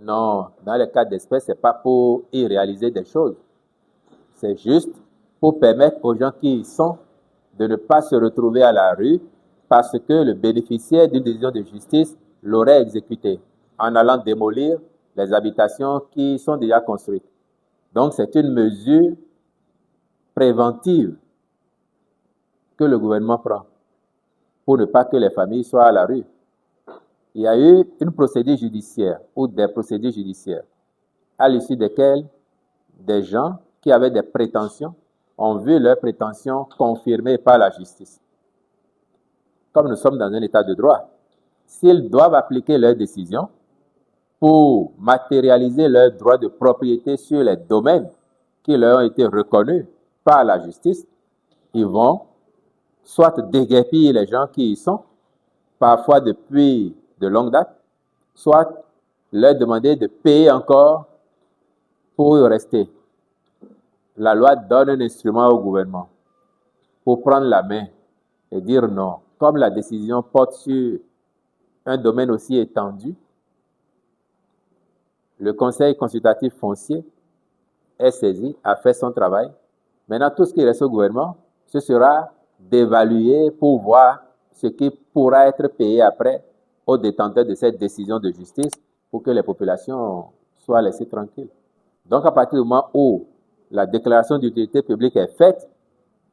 Non, dans les cas d'espèce, ce n'est pas pour y réaliser des choses. C'est juste pour permettre aux gens qui y sont de ne pas se retrouver à la rue parce que le bénéficiaire d'une décision de justice l'aurait exécuté en allant démolir les habitations qui sont déjà construites. Donc, c'est une mesure préventive que le gouvernement prend pour ne pas que les familles soient à la rue. Il y a eu une procédure judiciaire ou des procédures judiciaires à l'issue desquelles des gens qui avaient des prétentions ont vu leurs prétentions confirmées par la justice. Comme nous sommes dans un état de droit, s'ils doivent appliquer leurs décisions pour matérialiser leurs droits de propriété sur les domaines qui leur ont été reconnus par la justice, ils vont soit déguerpir les gens qui y sont, parfois depuis de longue date, soit leur demander de payer encore pour y rester. La loi donne un instrument au gouvernement pour prendre la main et dire non. Comme la décision porte sur un domaine aussi étendu, le Conseil consultatif foncier est saisi, a fait son travail. Maintenant, tout ce qui reste au gouvernement, ce sera d'évaluer pour voir ce qui pourra être payé après aux détenteurs de cette décision de justice pour que les populations soient laissées tranquilles. Donc, à partir du moment où la déclaration d'utilité publique est faite,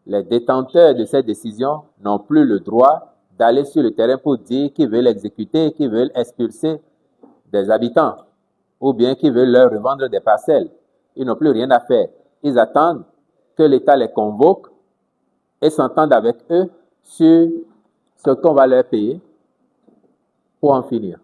les détenteurs de cette décision n'ont plus le droit d'aller sur le terrain pour dire qu'ils veulent exécuter, qu'ils veulent expulser des habitants ou bien qu'ils veulent leur revendre des parcelles. Ils n'ont plus rien à faire. Ils attendent que l'État les convoque et s'entende avec eux sur ce qu'on va leur payer pour en finir.